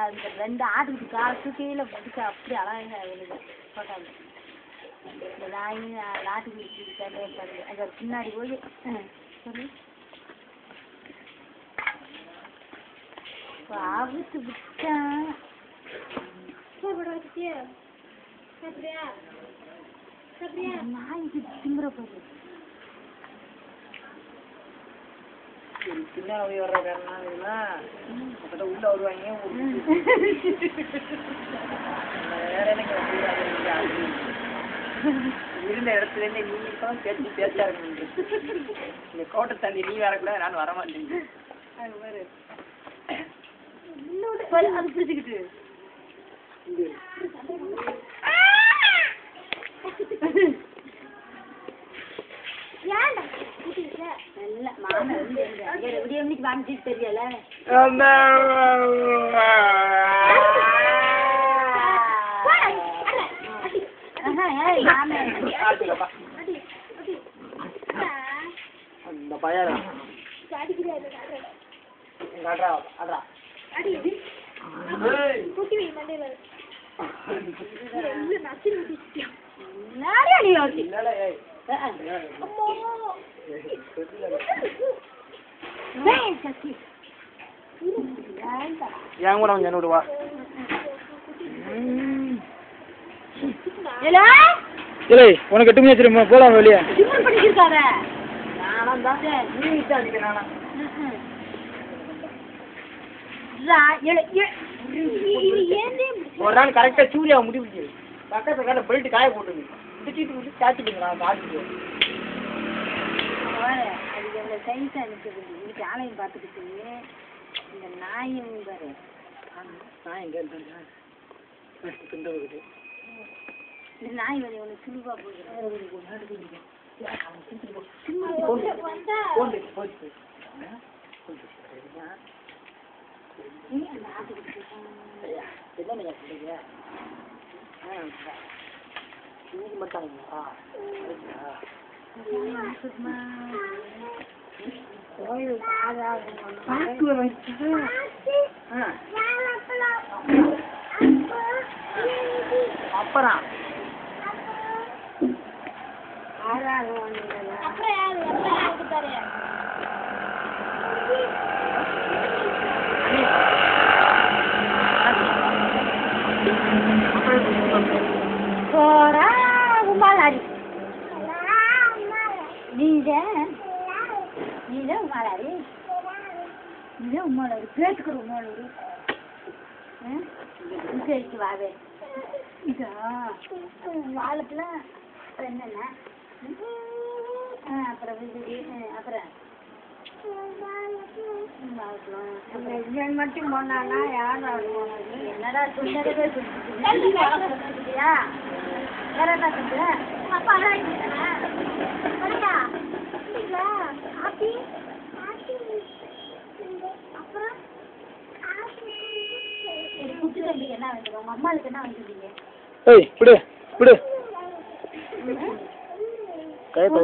அந்த ரெண்டு ஆட்டுக்கு காசு கீழே படிக்க அப்படி அழகா விழுது போட்டாங்க. இந்த நாய் நாட்டுக்கு அங்கே பின்னாடி போய் சொல்லி ஆபத்து விட்டான். நாய்க்கு திமுற போகுது. பின்னாடி வர்ற காரணம்னா உள்ள வருவாங்க. வேற எனக்கு இருந்த இடத்துல இருந்து நீ இப்பதான் பேச்சு பேச்சா இருக்கு. இந்த கோட்டை தண்ணி நீ வரக்கூடாது, நான் வரமாட்டேங்க. அது பிடிச்சிக்கிட்டு வாங்கிட்டு தெரியல. அந்த பையன் என் கூட கொஞ்சம் விடுவா. உனக்கு 8 மணி வச்சிருமா போலாம் வெளியே. ஒரு நாள் கரெக்டா சூரியா முடிவு பக்கத்துல கடை பெல்ட் காய போட்டுங்க விட்டு காய்ச்சிடுங்க. நான் காய்ச்சிட்டு அது எவ்வளோ சைன்ஸா இருக்குது. இன்னைக்கு ஆலயம் பார்த்துக்கிட்டு இந்த நாயும் பாரு. நான் எங்க இந்த நாய் வரை உனக்கு சுழுவா போகுது. அப்புறம் உமாலாரி நீதான் உமாலாரி பேசுக்கிற உமாலூர் சரிக்கு வாவே இதா வாழத்துல என்னென்ன அப்புறம் அப்புறம் மட்டும் போனானா யாரும் என்னடா சொன்னதே சொல்லியா வேற என்ன சொல்ற அப்பா அப்புறம் குட்டி தம்பிக்கு என்ன வாங்கிட்டு உங்க அம்மாவுக்கு என்ன வாங்கிட்டீங்க? ஏய் விடு விடு கை போ.